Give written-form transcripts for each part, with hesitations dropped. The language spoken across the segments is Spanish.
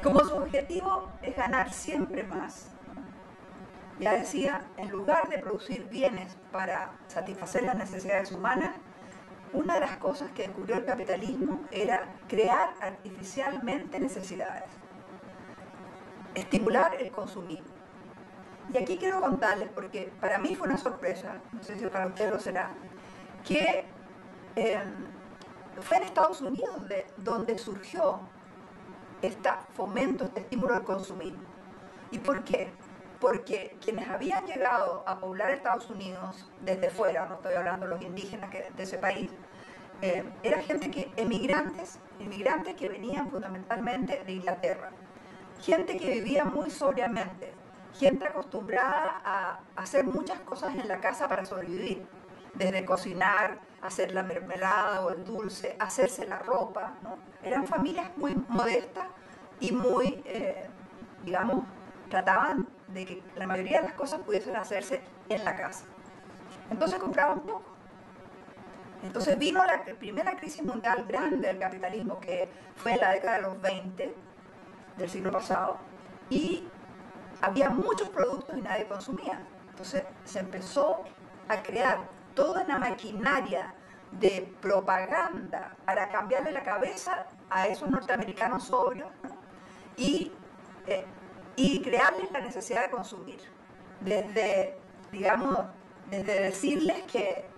Como su objetivo es ganar siempre más. Ya decía, en lugar de producir bienes para satisfacer las necesidades humanas, una de las cosas que descubrió el capitalismo era crear artificialmente necesidades, estimular el consumismo. Y aquí quiero contarles, porque para mí fue una sorpresa, no sé si para ustedes lo será, que fue en Estados Unidos donde surgió este fomento, este estímulo al consumismo. ¿Y por qué? Porque quienes habían llegado a poblar Estados Unidos desde fuera, no estoy hablando de los indígenas de ese país, era gente inmigrantes que venían fundamentalmente de Inglaterra, gente que vivía muy sobriamente, gente acostumbrada a hacer muchas cosas en la casa para sobrevivir, desde cocinar, hacer la mermelada o el dulce, hacerse la ropa, ¿no? Eran familias muy modestas y muy, digamos, trataban de que la mayoría de las cosas pudiesen hacerse en la casa. Entonces compraban poco. Entonces vino la primera crisis mundial grande del capitalismo, que fue en la década de los 20 del siglo pasado, y había muchos productos y nadie consumía. Entonces se empezó a crear toda una maquinaria de propaganda para cambiarle la cabeza a esos norteamericanos sobrios, ¿no? y crearles la necesidad de consumir. Desde, digamos, desde decirles que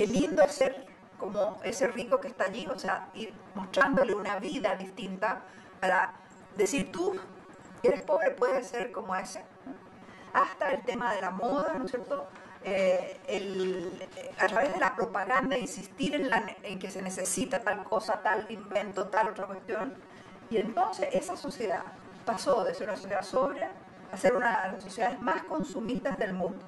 lindo es ser como ese rico que está allí, o sea, ir mostrándole una vida distinta para decir tú eres pobre, puedes ser como ese. Hasta el tema de la moda, ¿no es cierto? A través de la propaganda insistir en que se necesita tal cosa, tal invento, tal otra cuestión. Y entonces esa sociedad pasó de ser una sociedad sobria a ser una de las sociedades más consumistas del mundo.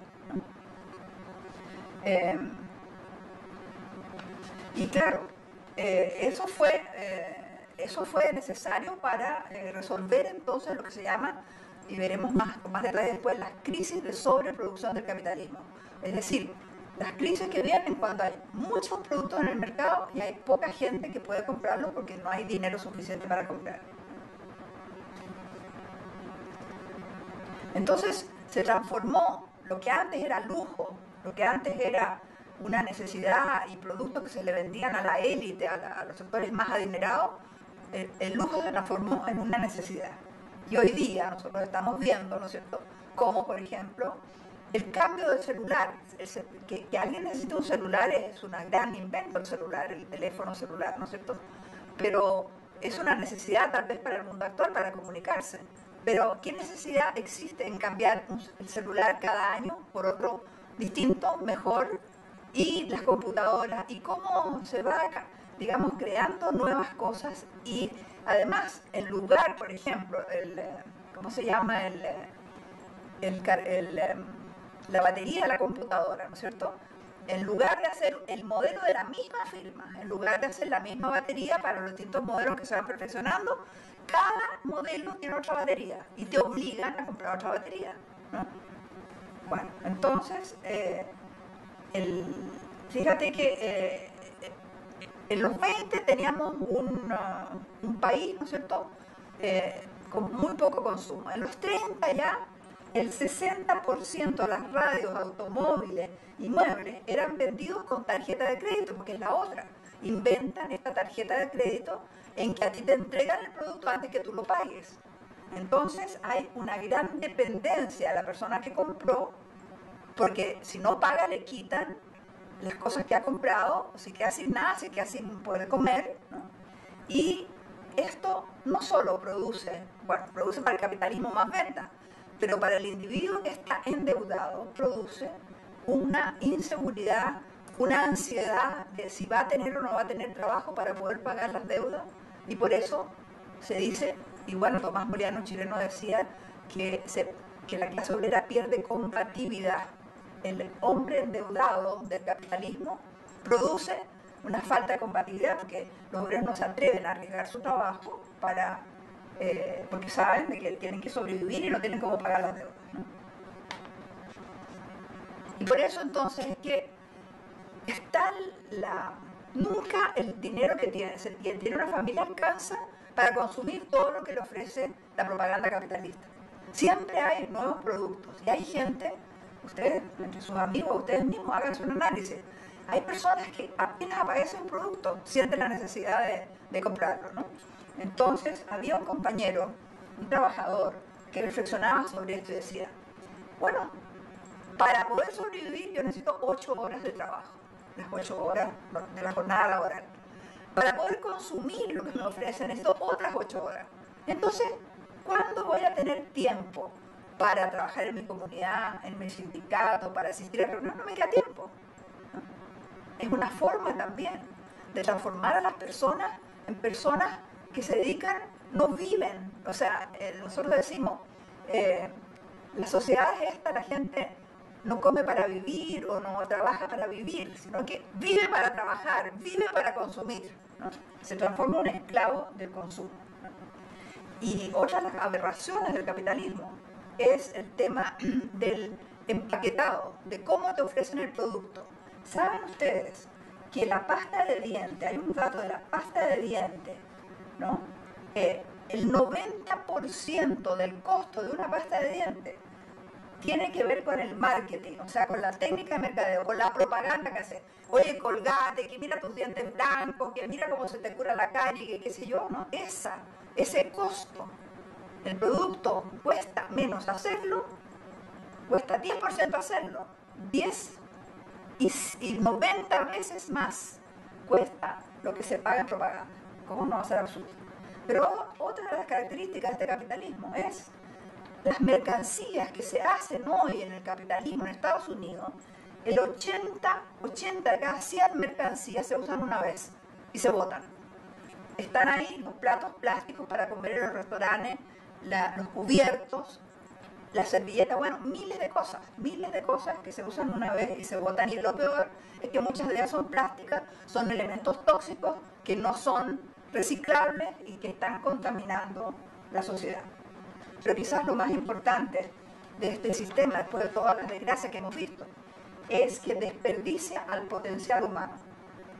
Y claro, eso fue necesario para resolver entonces lo que se llama, y veremos con más detalle después, las crisis de sobreproducción del capitalismo. Es decir, las crisis que vienen cuando hay muchos productos en el mercado y hay poca gente que puede comprarlos porque no hay dinero suficiente para comprar. Entonces se transformó lo que antes era lujo, lo que antes era una necesidad y productos que se le vendían a la élite, a los sectores más adinerados, el lujo se transformó en una necesidad. Y hoy día nosotros estamos viendo, ¿no es cierto?, como por ejemplo el cambio del celular, que alguien necesite un celular es un gran invento, el celular, el teléfono celular, ¿no es cierto? Pero es una necesidad tal vez para el mundo actual, para comunicarse. Pero ¿qué necesidad existe en cambiar el celular cada año por otro distinto, mejor? Y las computadoras, y cómo se va, digamos, creando nuevas cosas. Y además, en lugar, por ejemplo, ¿cómo se llama? La batería de la computadora, ¿no es cierto? En lugar de hacer el modelo de la misma firma, en lugar de hacer la misma batería para los distintos modelos que se van perfeccionando, cada modelo tiene otra batería y te obligan a comprar otra batería, ¿no? Bueno, entonces, fíjate que en los 20 teníamos un país, ¿no es cierto?, con muy poco consumo. En los 30 ya el 60% de las radios, automóviles y muebles eran vendidos con tarjeta de crédito, porque es la otra. Inventan esta tarjeta de crédito en que a ti te entregan el producto antes que tú lo pagues. Entonces hay una gran dependencia de la persona que compró, porque si no paga le quitan las cosas que ha comprado, se queda sin nada, se queda sin poder comer, ¿no? Y esto no solo produce para el capitalismo más venta, pero para el individuo que está endeudado produce una inseguridad, una ansiedad de si va a tener o no va a tener trabajo para poder pagar las deudas. Y por eso se dice, y bueno, Tomás Moriano, chileno, decía que la clase obrera pierde combatividad. El hombre endeudado del capitalismo produce una falta de combatividad porque los obreros no se atreven a arriesgar su trabajo porque saben de que tienen que sobrevivir y no tienen cómo pagar las deudas, ¿no? Y por eso entonces es que está Nunca el dinero que tienes, el dinero de una familia alcanza para consumir todo lo que le ofrece la propaganda capitalista. Siempre hay nuevos productos y hay gente, ustedes, entre sus amigos, ustedes mismos, hagan un análisis. Hay personas que apenas aparece un producto, sienten la necesidad de comprarlo, ¿no? Entonces, había un compañero, un trabajador, que reflexionaba sobre esto y decía, bueno, para poder sobrevivir yo necesito 8 horas de trabajo, las 8 horas de la jornada laboral. Para poder consumir lo que me ofrecen necesito otras 8 horas. Entonces, ¿cuándo voy a tener tiempo para trabajar en mi comunidad, en mi sindicato, para asistir a reuniones? No me queda tiempo. Es una forma también de transformar a las personas en personas que se dedican, no viven. O sea, nosotros decimos, la sociedad es esta, la gente no come para vivir o no trabaja para vivir, sino que vive para trabajar, vive para consumir, ¿no? Se transforma en un esclavo del consumo, ¿no? Y otra de las aberraciones del capitalismo es el tema del empaquetado, de cómo te ofrecen el producto. ¿Saben ustedes que la pasta de diente, hay un dato de la pasta de diente, ¿no? El 90% del costo de una pasta de diente tiene que ver con el marketing, o sea, con la técnica de mercadeo, con la propaganda que hace. Oye, colgate, que mira tus dientes blancos, que mira cómo se te cura la carie, que qué sé yo, ¿no? Ese costo. El producto cuesta menos hacerlo, cuesta 10% hacerlo, 10 y 90 veces más cuesta lo que se paga en propaganda. ¿Cómo no va a ser absurdo? Pero otra de las características de este capitalismo es las mercancías que se hacen hoy en el capitalismo en Estados Unidos. El 80 de cada 100 mercancías se usan una vez y se botan. Están ahí los platos plásticos para comer en los restaurantes, los cubiertos, las servilletas, bueno, miles de cosas que se usan una vez y se botan. Y lo peor es que muchas de ellas son plásticas, son elementos tóxicos que no son reciclables y que están contaminando la sociedad. Pero quizás lo más importante de este sistema, después de todas las desgracias que hemos visto, es que desperdicia al potencial humano.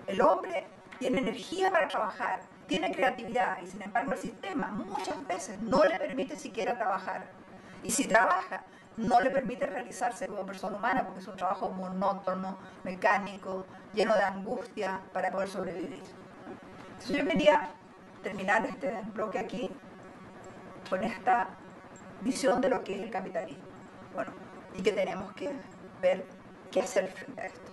El hombre tiene energía para trabajar, tiene creatividad, y sin embargo el sistema muchas veces no le permite siquiera trabajar. Y si trabaja, no le permite realizarse como persona humana, porque es un trabajo monótono, mecánico, lleno de angustia para poder sobrevivir. Entonces yo quería terminar este bloque aquí con esta visión de lo que es el capitalismo. Bueno, y que tenemos que ver qué hacer frente a esto.